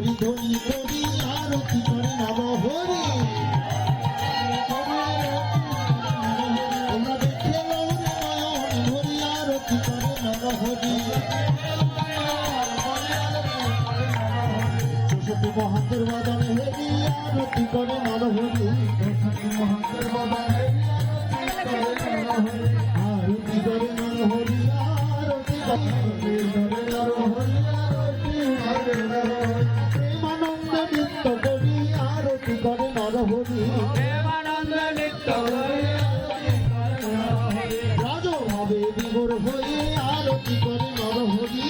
হরি ধ্বনি করি আরতি করে নর হরি তোমরা দেখে লহরে নয়ন হরি আরতি করে নর হরি চৌষট্টি মহান্তের বাদনে হেরি আরতি করে নর হরি চৌষট্টি মহান্তের বাদনে আরতি করে নর হরি আরতি করে নর হরি প্রেমানন্দ নৃত্য করি আরতি করে নর হরি রাজভাবে বিভোর হয়ে আরতি করে নর হরি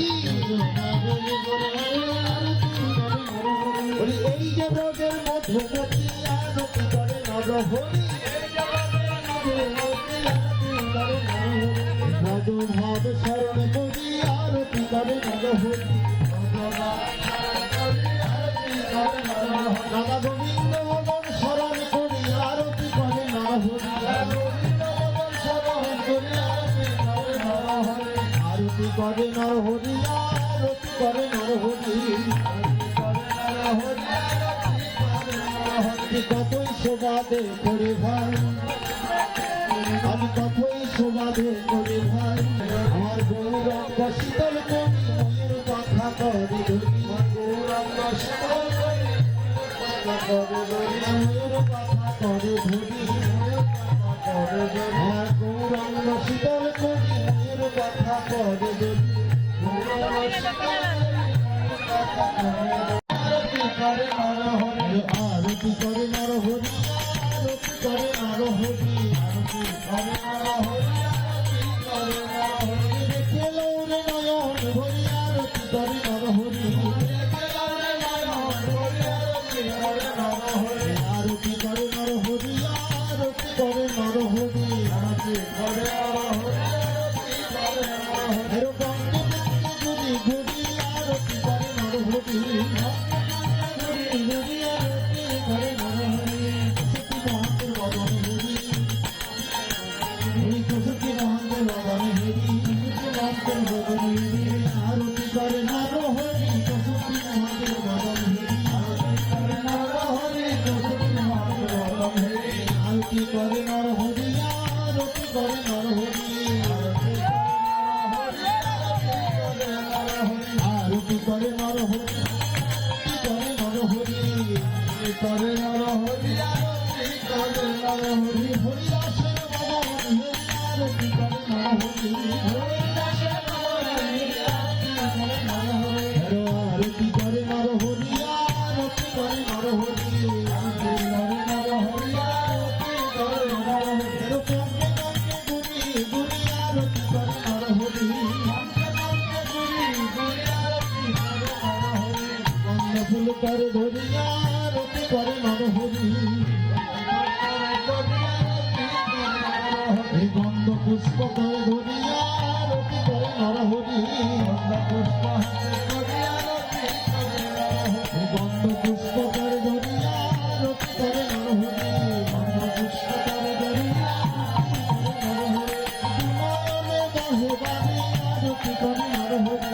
এই যে ব্রজের মধ্যবর্তী আরতি করে নর হরি রাজভাব স্মরণ করি আরতি করে নর হরি রাধা গোবিন্দ মদন স্মরণ করি আরতি করে নর হরি আরতি করে নর হরি আরতি করে নর হরি কতই শোভাদে করে ভাই আমি কতই শোভাদে করে ভাই আমার গৌরঙ্গ শীতল করি ময়ের কথা করে ধরি গৌরঙ্গ শীতল ময়ের কথা করে ধরি আমার গৌরঙ্গ শীতল করি ময়ের কথা করে ধরি আরতি করে নর হরি আরতি করে নর হরি আরতি করে নর হরি দেখে লৌরে নয়ন হরি আরতি করে নর হরি আরতি করে নর হরি আরতি করে নর হরি আরতি করে এরকম ঘুরি ঘুরি আরতি করে নর হরি চৌষট্টি মহান্তের বাদনে হেরি আরতি করে নর হরি চৌষট্টি মহান্তের বাদনে হেরি আরতি করে নর হরি আরতি করে নর হরি আরতি করে নর হরি করে নর হরি করে নর হরি আরতি করে নর হরি হরিদাসের বাদন আরতি করে নর হরি আরতি করে নর হরি আরতি করে নর হরি ফুল করে ধরিয়া রতি করে নর হরি গন্ধ পুষ্প করে ধরিয়া রতি করে নর হরি গন্ধ পুষ্প করে ধরিয়া রতি করে নর হরি গন্ধ পুষ্প করে ধরিয়া বাহু বাণী রতি করে নর হরি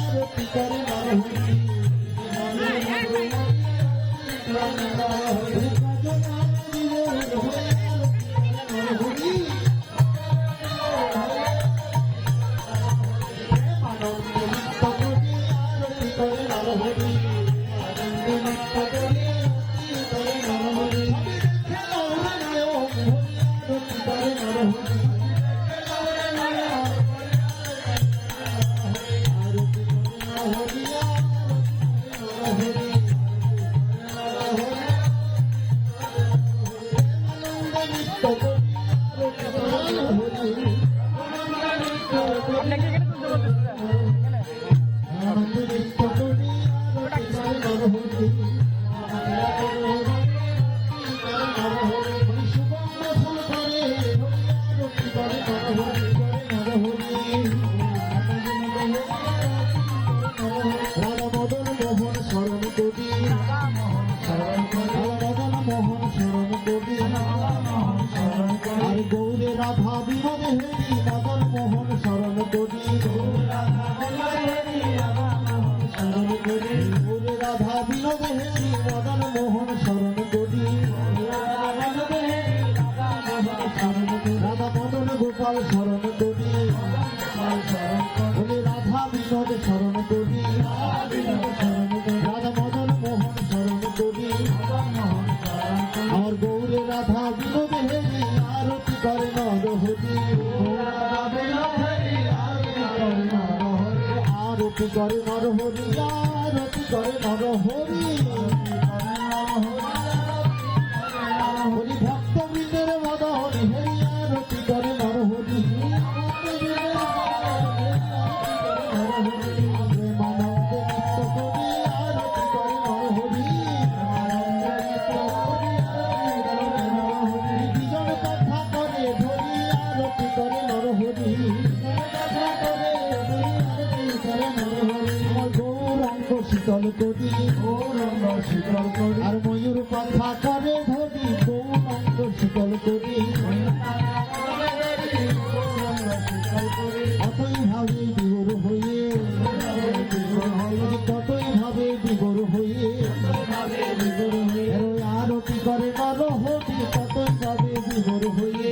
আরতি করে নর হরি গৌরে রাধা বিনোদে হেরি মদন মোহন করি বলে রাধা বিনোদ স্মরণ করি রাধা মদন মোহন স্মরণ করি আমার গৌরে রাধা বিনোদ হেরি আরতি করে নরহরি আরতি করে নরহরি আরতি করে নরহরি হরি ভক্তবৃন্দের মদন হরি আরতি করে নরহরি প্রেমানন্দে নৃত্য করি আরতি করে নরহরি বিজন কথা করে ধরি আরতি করে নরহরি আমার গৌরাঙ্গ শীতল করি আর ময়ূর কথা করে ধরি গৌরাঙ্গ শীতল করি কতই ভাবে বিগর হয়ে কতই ভাবে বিগর হয়ে আরতি করে নরহরি কতই ভাবে বিগর হয়ে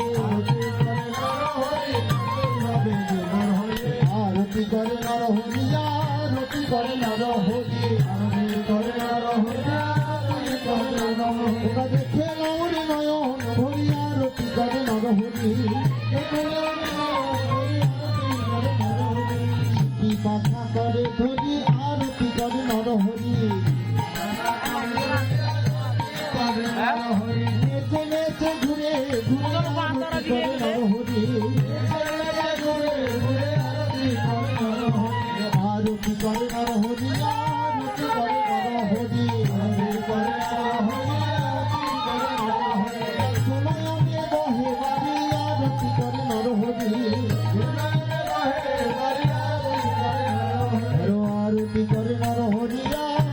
আরতি করে নরহরি আরতি করে নরহরি ওরা দেখে নরে নয়ন হরি আরতি করে নরহরি কি কথা করে ধরি আরতি করে নরহরি নেচে নেচে ঘুরে ঘুরে আরতি করে নরহরি আরতি করে নরহরি আরতি করে নরহরি সোনামে বহে বাড়ি আরতি করে নরহরি আরতি করে নরহরি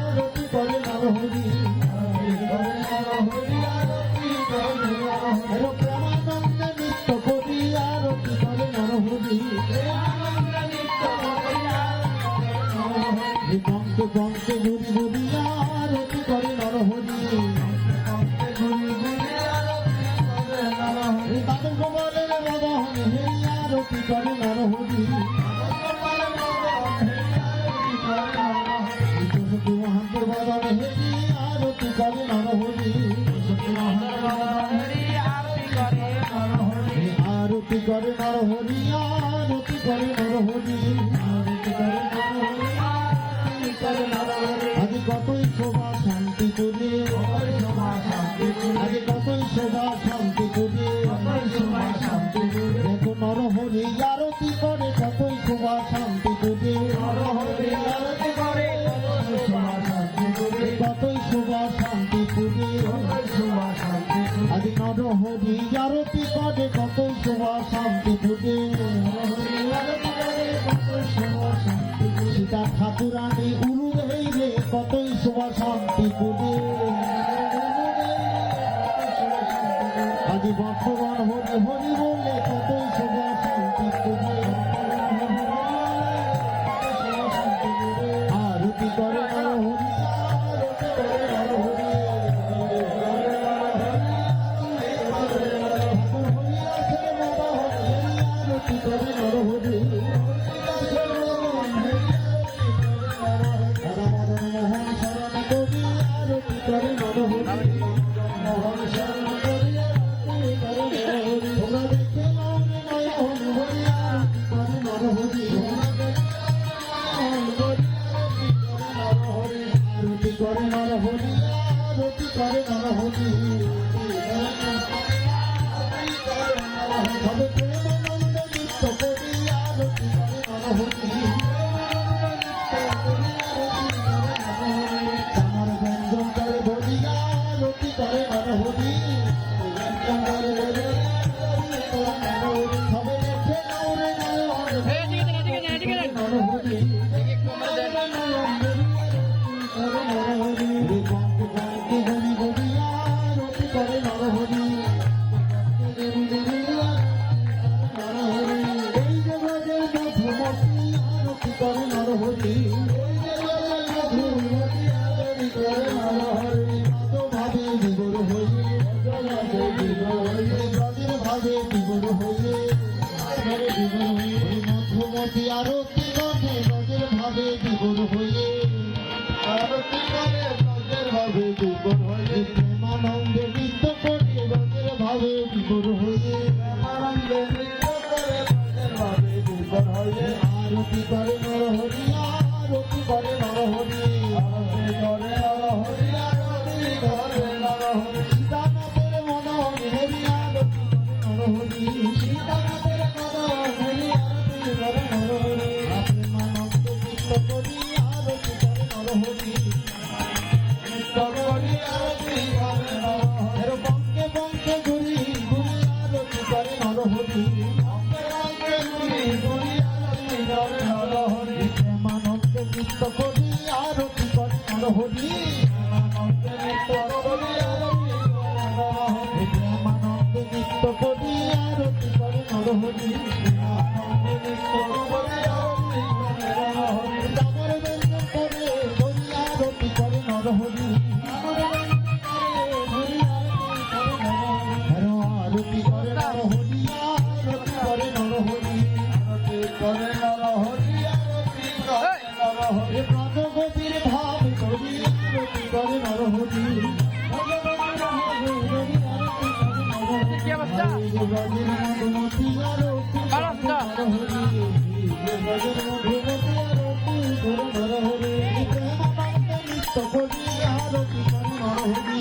আরতি করে নরহরি প্রেমানন্দে নৃত্য করি আরতি করে নরহরি কঙ্কে কঙ্কে ঘুরি ঘুরি আরতি করে নরহরি তাদের গোবরের মদন হেরি আরতি করে নরহরি মহান্তের মদন হেরি আরতি করে নরহরি আরতি করে নরহরি আরতি করে নরহরি আজ কতই শোভা শান্তি করি আজ কতই শোভা শান্তি করি দেখো নরহরি আরতি করে কতই শোভা শান্তি করি কতই শোভা শান্তি করি আজ নরহরি আরতি করে কতই শোভা শান্তি করি সীতা ঠাকুরানী উরু হইলে কতই শোভা শান্তি করি আজ বর্তমান হরি হরি বলে কতই শোভা শান্তি করি আরতি করে নরহরি আরতি করে নরহরি আরতি করে নরহরি মোহন শরণ করি আরতি করে নরহরি মোহন শরণ করি আরতি করে নরহরি তোমরা দেখে নরে নয়ন হরি আরতি করে নরহরি আরতি করে নরহরি আরতি করে নরহরি তবে প্রেমানন্দ নৃত্য করি আরতি করে নরহরি আমার ব্যঞ্জন করে ধরি আরতি করে নরহরি সবে দেখে নরে নয়ন নরহরি কঙ্কে কঙ্কে হরি হরি আরতি করে নরহরি এই জগতে মধুমতি আরতি করে নরহরি ভাবে বিগর হয়ে ব্রজের ভাবে বিগর হয়ে প্রেমানতি আরতি করে ব্রজের ভাবে বিভোর হয়ে আরতি করে ব্রজের ভাবে বিভোর হয়ে প্রেমানন্দে নৃত্য করে ব্রজের ভাবে বিভোর হয়ে আনন্দে নৃত্য করে ব্রজের ভাবে বিভোর হয়ে আরতি করে নরহরি আরতি করে নরহরি আরতি করে নরহরি আরতি করে নরহরি সীতানাথের মনোহরি হরি আরতি করে নরহরি সীতানাথের নরহরি আরতি করে নরহরি প্রেমানন্দ নৃত্য করি আরতি করে নরহরি নৃত্য করি আরতি করে নরহরি এর বঙ্গে বঙ্গে ঘুরি ঘুরি আরতি করে নরহরি অঙ্গে অঙ্গে ঘুরি ঘুরি আরতি করে নরহরি প্রেমানন্দ নৃত্য করি আরতি করে নরহরি অঙ্গে নৃত্য করি আরতি করে নরহরি প্রেমানন্দ নৃত্য করি আরতি করে নরহরি অঙ্গে নৃত্য করি আরতি করে নরহরি দামর ব্যঞ্জন করে হরি আরতি করে নরহরি হর আরতি করে নরহরি আরতি করে নরহরি আরতি করে নরহরি আরতি করে নরহরি ব্রজ গভীর ভাব করি আরতি করে নরহরি কি অবস্থা? ব্রজের মধুমতি আরতি ভালো আছো তো? ব্রজের মধুমতি আরতি করে নরহরি প্রেমানন্দ নৃত্য করি আরতি করে নরহরি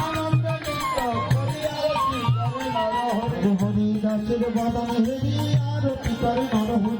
আনন্দ নৃত্য করি আরতি করে নরহরি হরি দাসের বাদান হরি আরতি করে নরহরি